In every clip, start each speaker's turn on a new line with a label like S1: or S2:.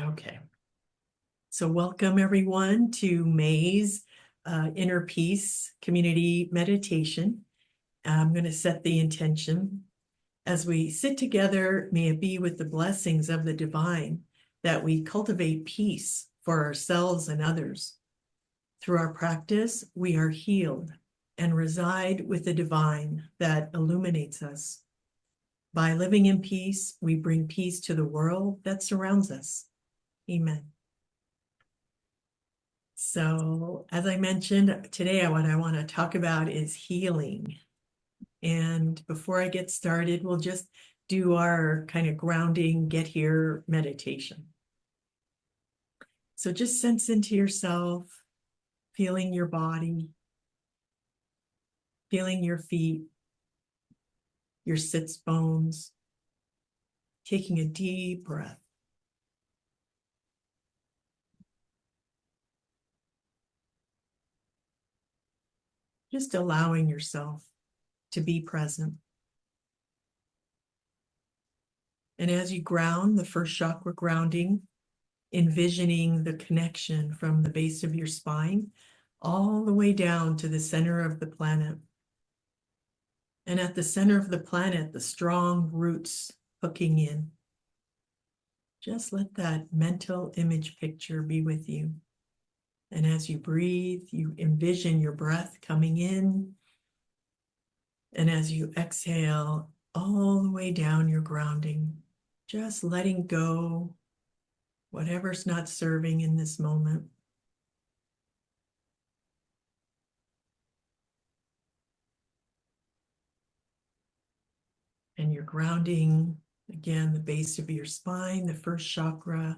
S1: Okay. So welcome everyone to May's Inner Peace Community Meditation. I'm going to set the intention. As we sit together, may it be with the blessings of the divine that we cultivate peace for ourselves and others. Through our practice, we are healed and reside with the divine that illuminates us. By living in peace, we bring peace to the world that surrounds us. Amen. So, as I mentioned today, what I want to talk about is healing. And before I get started, we'll just do our kind of grounding, get here meditation. So just sense into yourself, feeling your body, feeling your feet, your sits bones, taking a deep breath. Just allowing yourself to be present. And as you ground, the first chakra grounding, envisioning the connection from the base of your spine all the way down to the center of the planet. And at the center of the planet, the strong roots hooking in. Just let that mental image picture be with you. And as you breathe, you envision your breath coming in. And as you exhale, all the way down your grounding, just letting go whatever's not serving in this moment. And you're grounding, again, the base of your spine, the first chakra,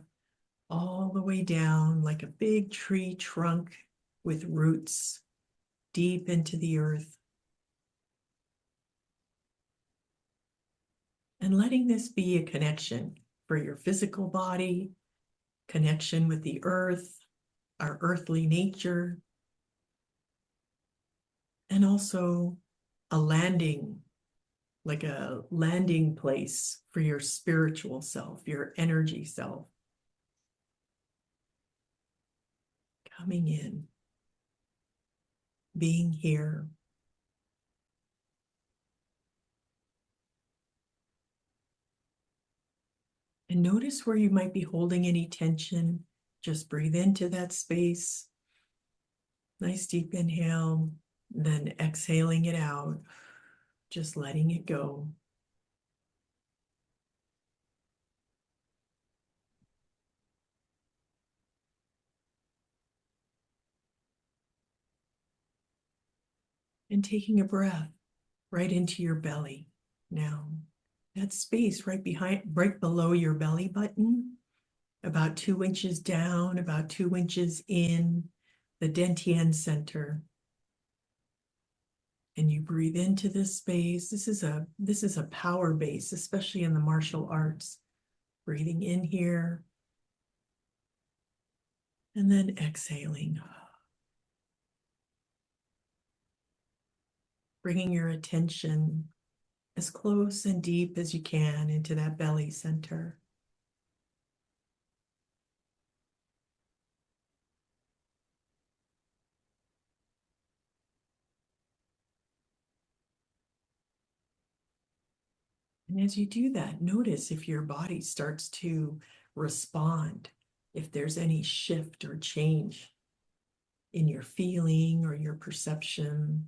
S1: all the way down like a big tree trunk with roots deep into the earth. And letting this be a connection for your physical body, connection with the earth, our earthly nature, and also a landing, like a landing place for your spiritual self, your energy self. Coming in, being here. And notice where you might be holding any tension. Just breathe into that space. Nice deep inhale, then exhaling it out, just letting it go. And taking a breath right into your belly now. That space right below your belly button, about 2 inches down, about 2 inches in, the Dantian center. And you breathe into this space. This is a power base, especially in the martial arts. Breathing in here and then exhaling. Bringing your attention as close and deep as you can into that belly center. And as you do that, notice if your body starts to respond, if there's any shift or change in your feeling or your perception.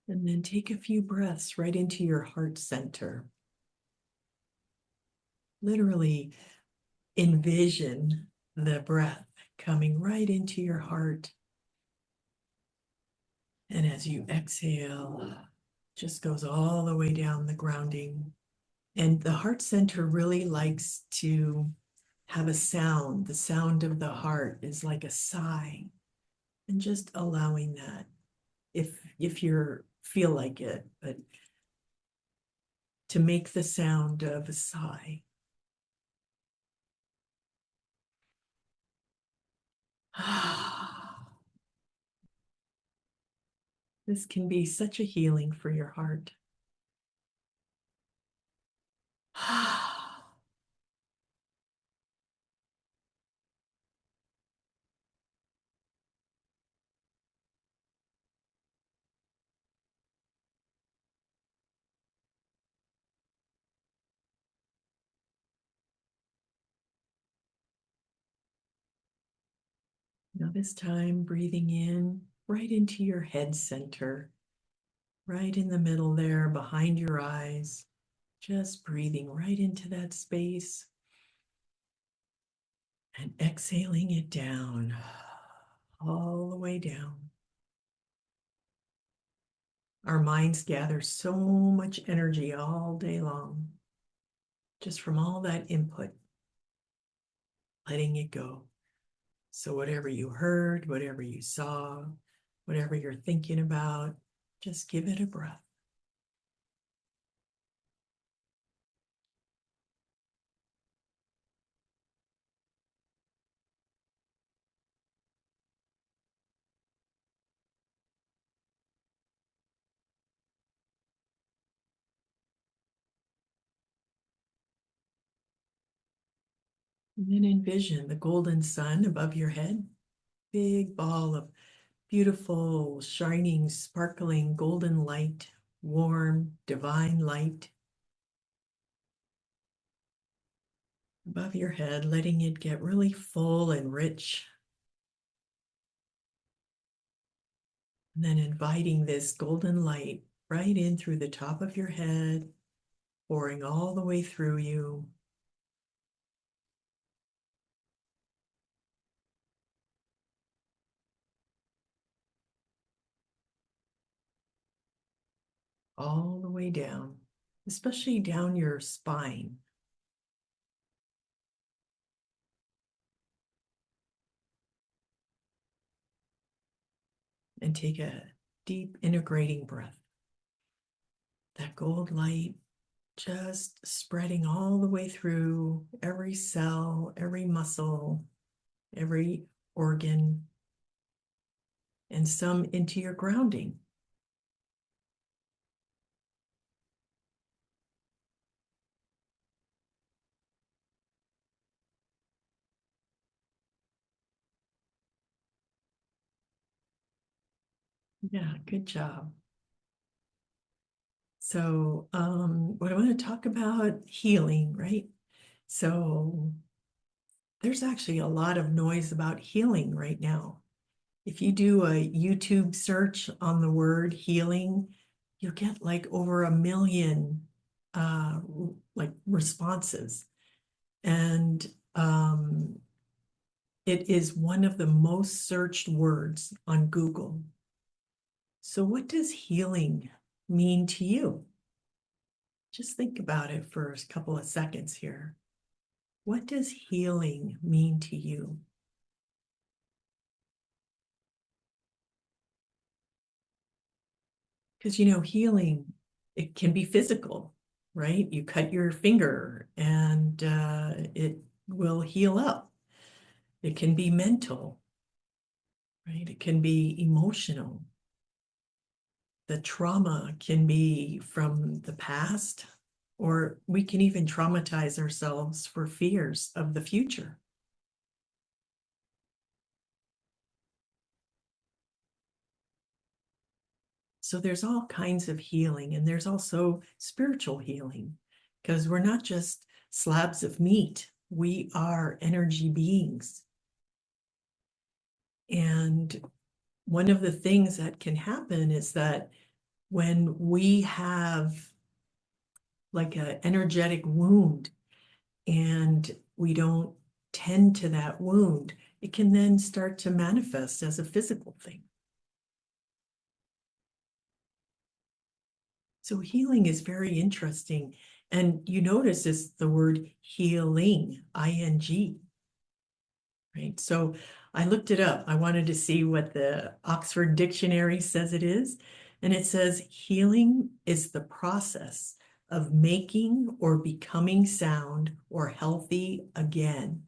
S1: And then take a few breaths right into your heart center. Literally envision the breath coming right into your heart. And as you exhale, just goes all the way down the grounding. And the heart center really likes to have a sound. The sound of the heart is like a sigh. And just allowing that if you feel like it, but to make the sound of a sigh. This can be such a healing for your heart. Now, this time, breathing in right into your head center, right in the middle there, behind your eyes, just breathing right into that space and exhaling it down, all the way down. Our minds gather so much energy all day long, just from all that input, letting it go. So, whatever you heard, whatever you saw, whatever you're thinking about, just give it a breath. And then envision the golden sun above your head, big ball of beautiful, shining, sparkling golden light, warm, divine light above your head, letting it get really full and rich. And then inviting this golden light right in through the top of your head, pouring all the way through you. All the way down, especially down your spine. And take a deep integrating breath. That gold light just spreading all the way through every cell, every muscle, every organ, and some into your grounding. Yeah, good job. So, what I want to talk about healing, right? So, there's actually a lot of noise about healing right now. If you do a YouTube search on the word healing, you'll get like over 1 million like responses. And it is one of the most searched words on Google. So what does healing mean to you? Just think about it for a couple of seconds here. What does healing mean to you? Because, healing, it can be physical, right? You cut your finger and it will heal up. It can be mental, right? It can be emotional. The trauma can be from the past, or we can even traumatize ourselves for fears of the future. So there's all kinds of healing, and there's also spiritual healing, because we're not just slabs of meat, we are energy beings. And one of the things that can happen is that when we have like an energetic wound and we don't tend to that wound, it can then start to manifest as a physical thing. So healing is very interesting. And you notice it's the word healing, ing, right? So I looked it up. I wanted to see what the Oxford Dictionary says it is. And it says healing is the process of making or becoming sound or healthy again.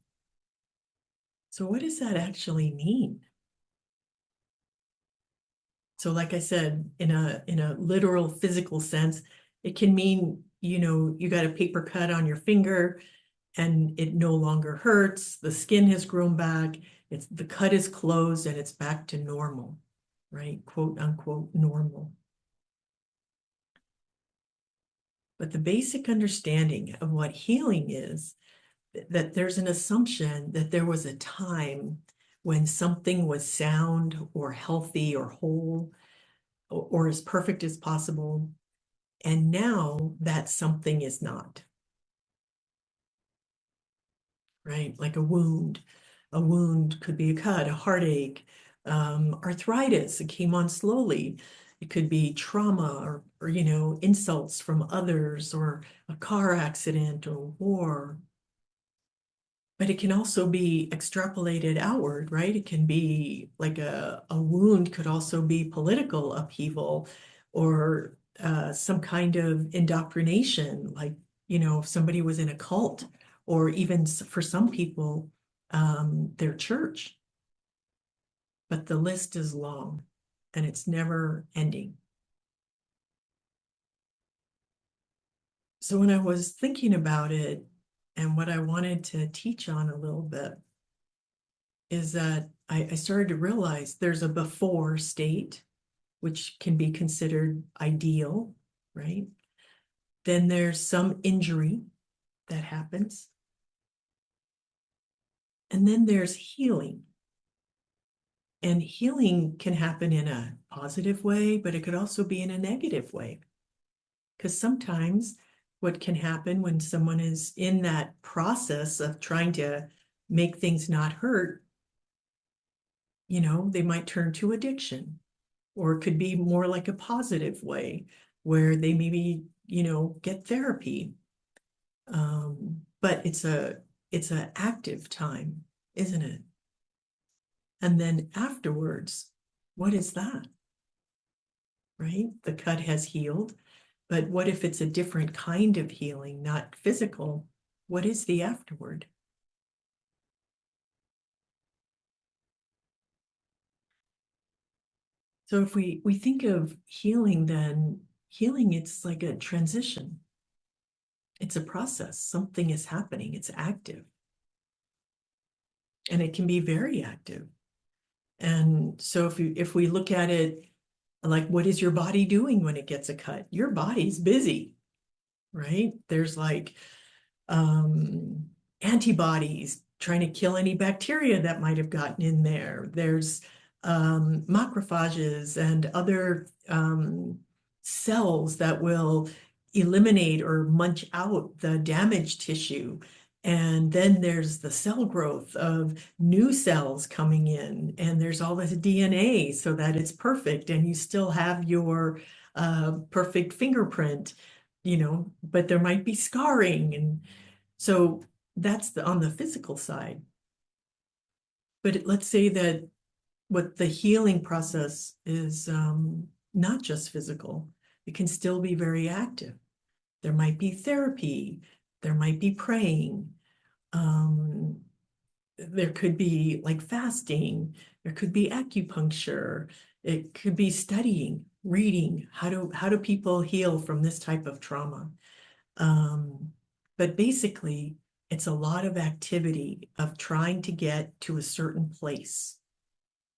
S1: So what does that actually mean? So like I said, in a literal physical sense, it can mean, you got a paper cut on your finger and it no longer hurts, the skin has grown back, the cut is closed and it's back to normal, right? Quote unquote normal. But the basic understanding of what healing is, that there's an assumption that there was a time when something was sound or healthy or whole or as perfect as possible. And now that something is not, right? Like a wound. A wound could be a cut, a heartache, arthritis, it came on slowly. It could be trauma or insults from others or a car accident or war. But it can also be extrapolated outward, right? It can be like a wound could also be political upheaval or some kind of indoctrination, like, if somebody was in a cult or even for some people, their church. But the list is long and it's never ending. So when I was thinking about it and what I wanted to teach on a little bit, is that I started to realize there's a before state, which can be considered ideal, right? Then there's some injury that happens. And then there's healing. And healing can happen in a positive way, but it could also be in a negative way. Because sometimes what can happen when someone is in that process of trying to make things not hurt, they might turn to addiction, or it could be more like a positive way where they maybe, get therapy. But it's a active time, isn't it? And then afterwards, what is that? Right? The cut has healed, but what if it's a different kind of healing, not physical? What is the afterward? So if we think of healing, then healing, it's like a transition. It's a process. Something is happening. It's active. And it can be very active. And so if we look at it like, what is your body doing when it gets a cut? Your body's busy, right? There's like um, antibodies trying to kill any bacteria that might have gotten in there. There's macrophages and other cells that will eliminate or munch out the damaged tissue. And then there's the cell growth of new cells coming in, and there's all this DNA so that it's perfect, and you still have your perfect fingerprint, but there might be scarring. And so that's on the physical side. But let's say that what the healing process is not just physical, it can still be very active. There might be therapy, there might be praying, there could be like fasting, there could be acupuncture, it could be studying, reading. How do people heal from this type of trauma? But basically, it's a lot of activity of trying to get to a certain place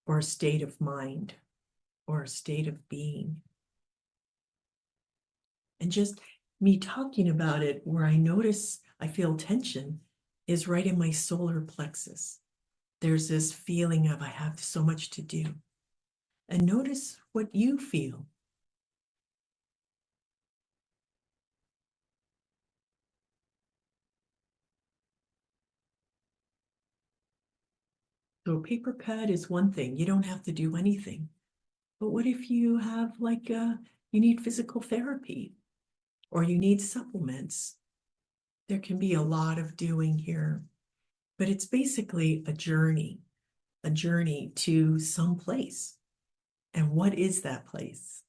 S1: or a state of mind or a state of being. And just me talking about it, where I notice I feel tension is right in my solar plexus. There's this feeling of I have so much to do. And notice what you feel. So a paper cut is one thing. You don't have to do anything. But what if you have you need physical therapy or you need supplements? There can be a lot of doing here, but it's basically a journey to some place. And what is that place?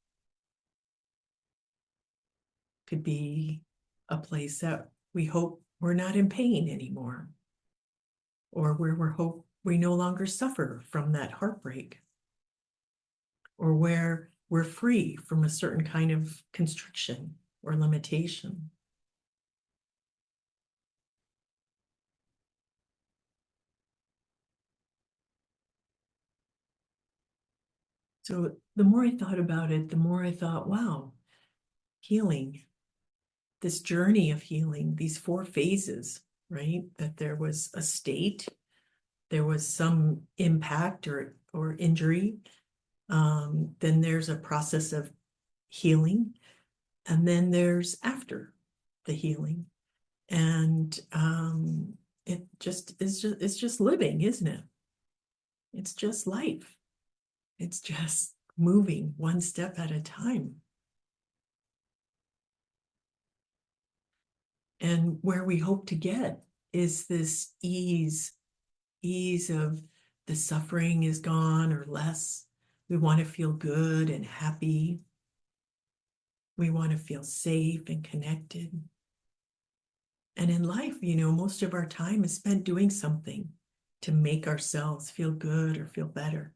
S1: Could be a place that we hope we're not in pain anymore, or where we no longer suffer from that heartbreak, or where we're free from a certain kind of constriction or limitation. So the more I thought about it, the more I thought, wow, healing, this journey of healing, these 4 phases, right? That there was a state, there was some impact or injury. Then there's a process of healing, and then there's after the healing. And it's just living, isn't it? It's just life. It's just moving one step at a time. And where we hope to get is this ease of the suffering is gone or less. We want to feel good and happy. We want to feel safe and connected. And in life, most of our time is spent doing something to make ourselves feel good or feel better.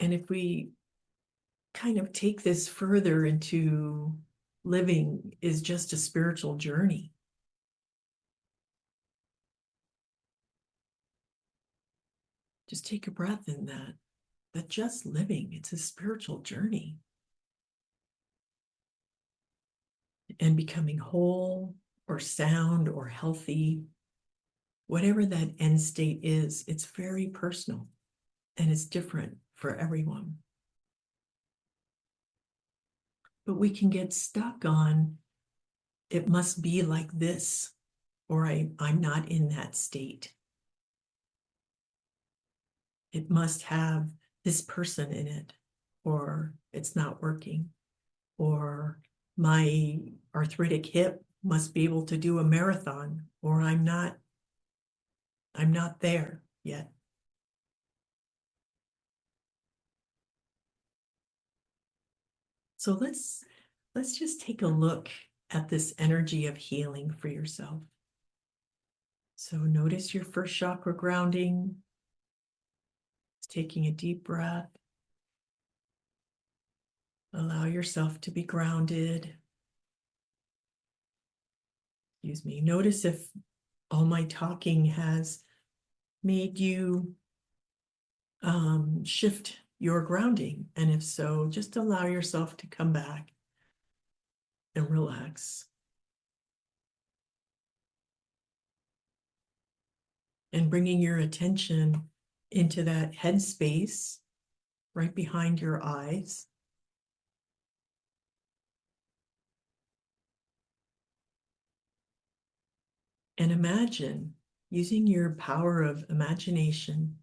S1: And if we kind of take this further into living is just a spiritual journey. Just take a breath in that just living, it's a spiritual journey. And becoming whole or sound or healthy, whatever that end state is, it's very personal and it's different for everyone. But we can get stuck on, it must be like this, or I'm not in that state. It must have this person in it, or it's not working, or my arthritic hip must be able to do a marathon, or I'm not there yet. So let's just take a look at this energy of healing for yourself. So notice your first chakra grounding, taking a deep breath. Allow yourself to be grounded. Excuse me. Notice if all my talking has made you shift your grounding. And if so, just allow yourself to come back and relax. And bringing your attention into that head space right behind your eyes. And imagine, using your power of imagination,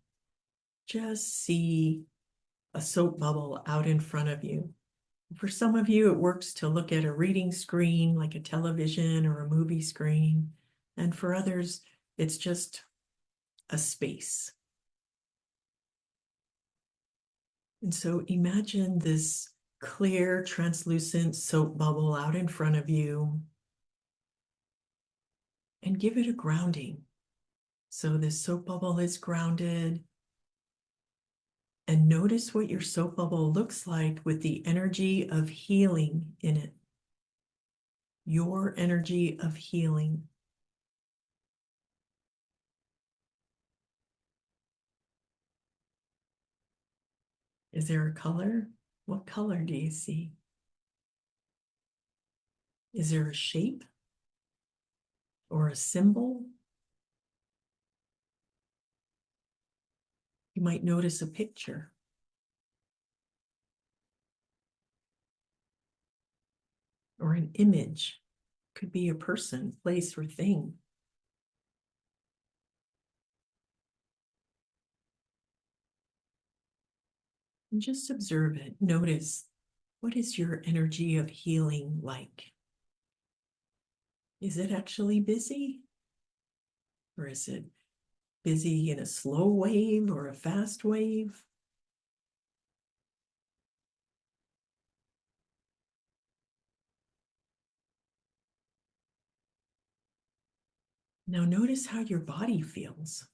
S1: just see a soap bubble out in front of you. For some of you, it works to look at a reading screen like a television or a movie screen. And for others, it's just a space. And so imagine this clear, translucent soap bubble out in front of you and give it a grounding. So this soap bubble is grounded. And notice what your soap bubble looks like with the energy of healing in it. Your energy of healing. Is there a color? What color do you see? Is there a shape or a symbol? You might notice a picture. Or an image. Could be a person, place, or thing. And just observe it. Notice, what is your energy of healing like? Is it actually busy? Or is it busy in a slow wave or a fast wave? Now notice how your body feels.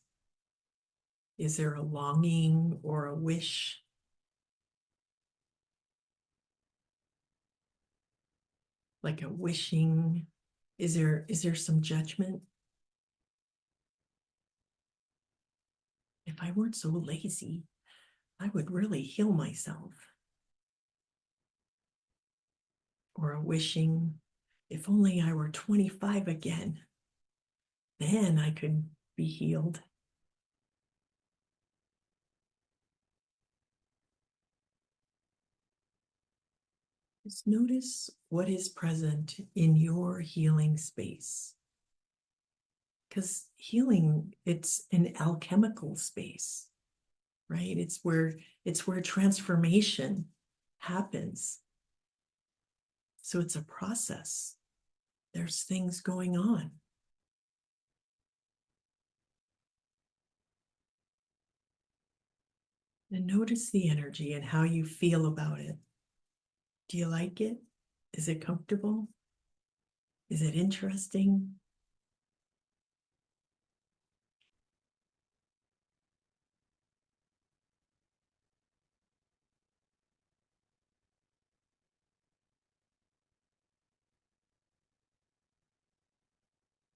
S1: Is there a longing or a wish? Like a wishing? Is there some judgment? If I weren't so lazy, I would really heal myself. Or a wishing, if only I were 25 again, then I could be healed. Just notice what is present in your healing space. Because healing, it's an alchemical space, right? It's where transformation happens. So it's a process. There's things going on. And notice the energy and how you feel about it. Do you like it? Is it comfortable? Is it interesting?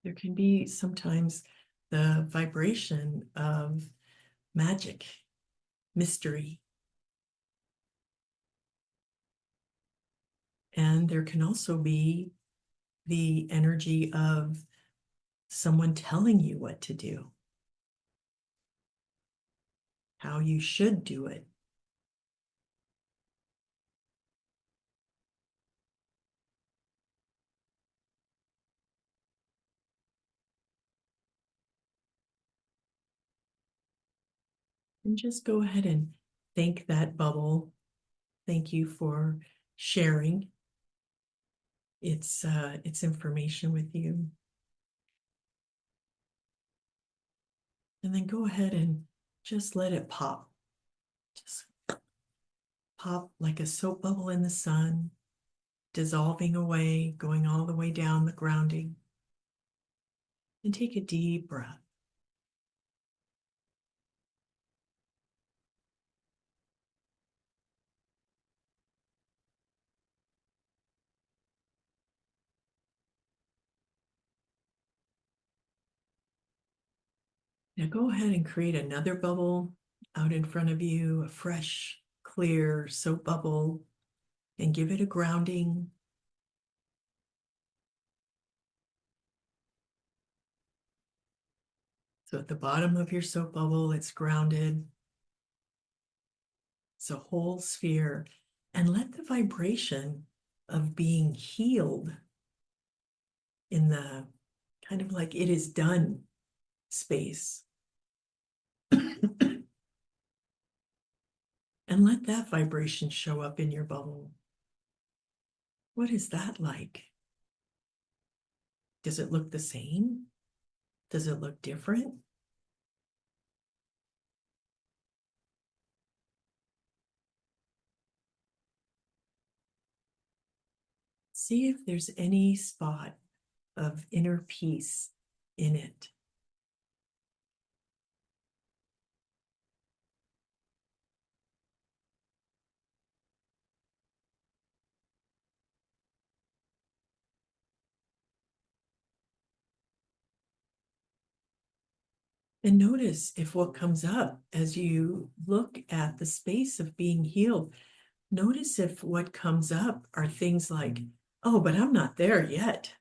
S1: There can be sometimes the vibration of magic, mystery. And there can also be the energy of someone telling you what to do, how you should do it. And just go ahead and thank that bubble. Thank you for sharing its information with you. And then go ahead and just let it pop. Just pop like a soap bubble in the sun, dissolving away, going all the way down the grounding. And take a deep breath. Now go ahead and create another bubble out in front of you, a fresh, clear soap bubble, and give it a grounding. So at the bottom of your soap bubble, it's grounded. It's a whole sphere. And let the vibration of being healed in the kind of like it is done space. And let that vibration show up in your bubble. What is that like? Does it look the same? Does it look different? See if there's any spot of inner peace in it. And notice if what comes up as you look at the space of being healed, notice if what comes up are things like, oh, but I'm not there yet.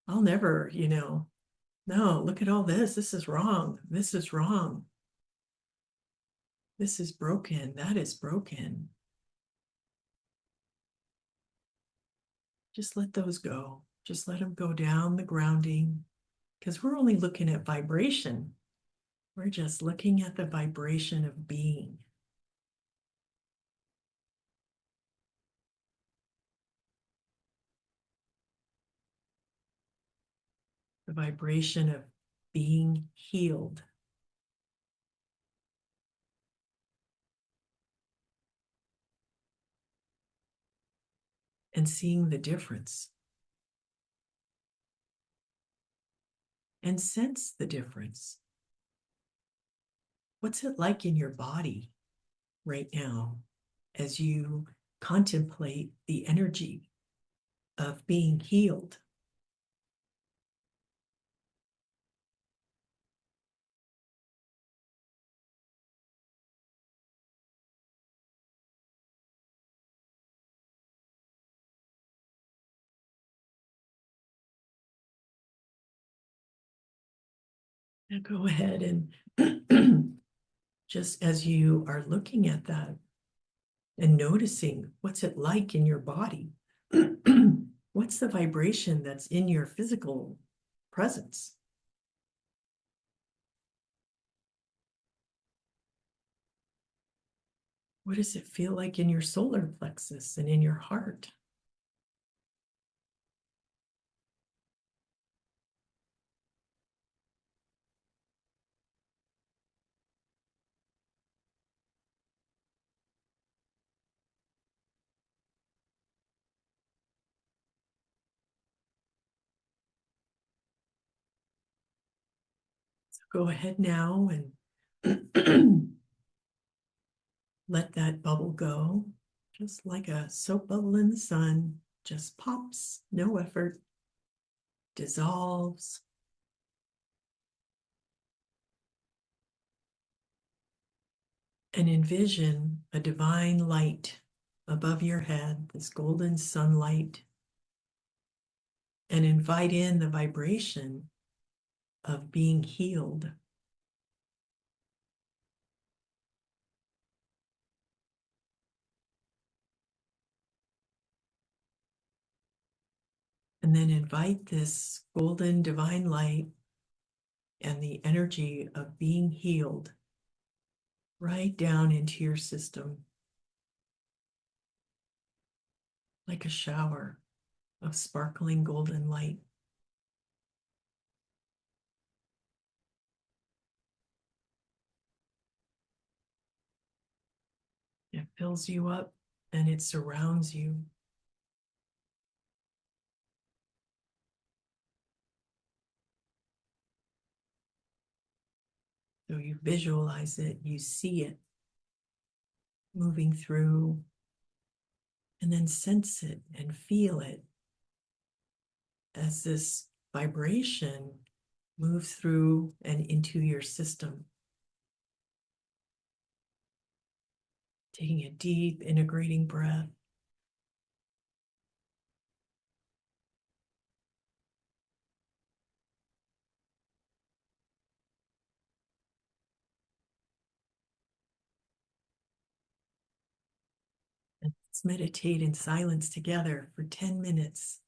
S1: I'll never, no, look at all this. This is wrong. This is wrong. This is broken. That is broken. Just let those go. Just let them go down the grounding because we're only looking at vibration. We're just looking at the vibration of being. The vibration of being healed. And seeing the difference. and sense the difference. What's it like in your body right now as you contemplate the energy of being healed? Now go ahead and just as you are looking at that and noticing what's it like in your body, what's the vibration that's in your physical presence? What does it feel like in your solar plexus and in your heart? So go ahead now and let that bubble go, just like a soap bubble in the sun, just pops, no effort, dissolves. And envision a divine light above your head, this golden sunlight, and invite in the vibration of being healed. And then invite this golden divine light and the energy of being healed right down into your system, like a shower of sparkling golden light. It fills you up and it surrounds you. So you visualize it, you see it moving through, and then sense it and feel it as this vibration moves through and into your system. Taking a deep integrating breath. And let's meditate in silence together for 10 minutes.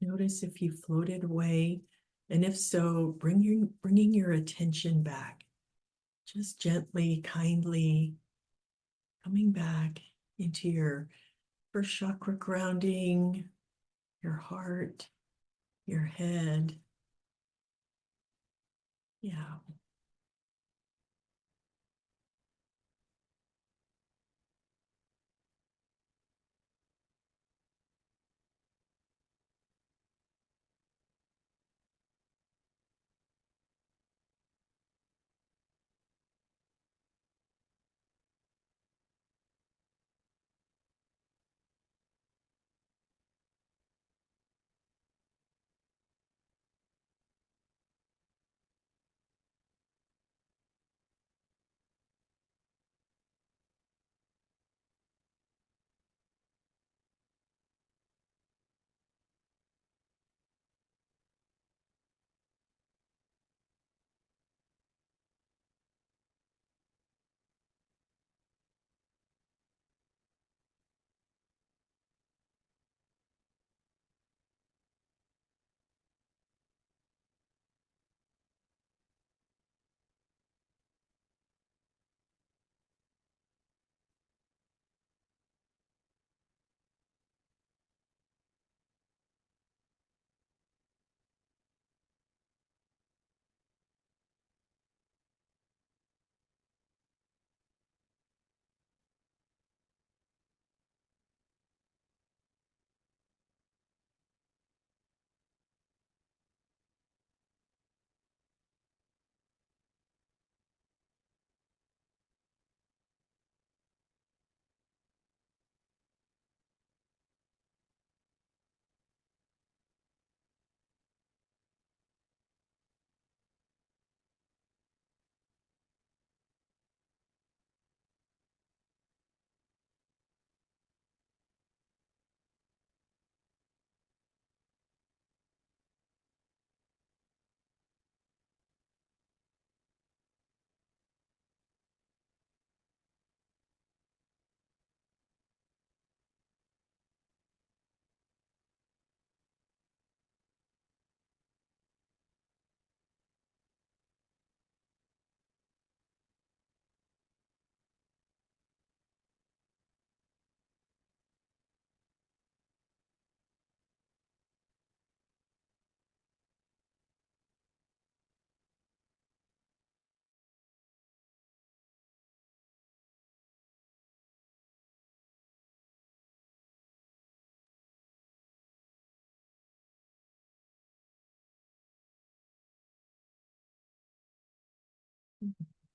S1: Notice if you floated away, and if so, bringing your attention back, just gently, kindly coming back into your first chakra grounding, your heart, your head. Yeah.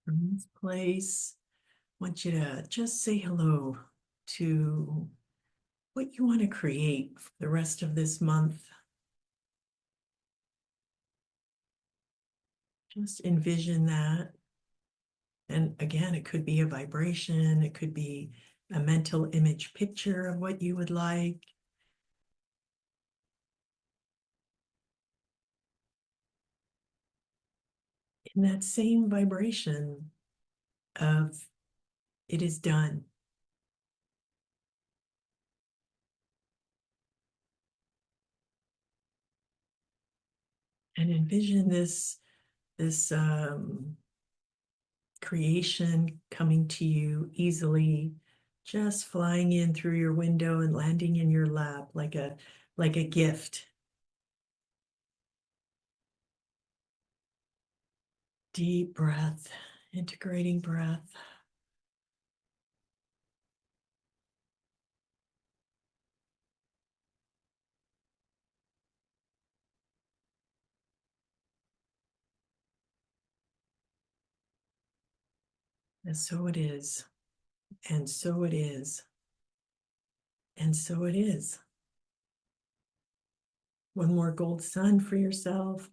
S1: From this place, I want you to just say hello to what you want to create for the rest of this month. Just envision that. And again, it could be a vibration, it could be a mental image picture of what you would like. In that same vibration of it is done. And envision this creation coming to you easily, just flying in through your window and landing in your lap like a gift. Deep breath, integrating breath. And so it is. And so it is. And so it is. One more gold sun for yourself.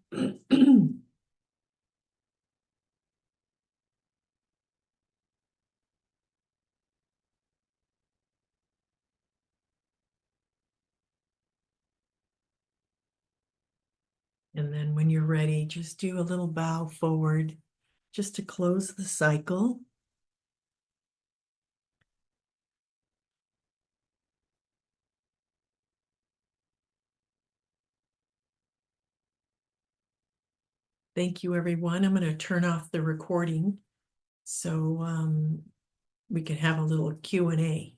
S1: And then when you're ready, just do a little bow forward just to close the cycle. Thank you, everyone. I'm going to turn off the recording so we can have a little Q&A.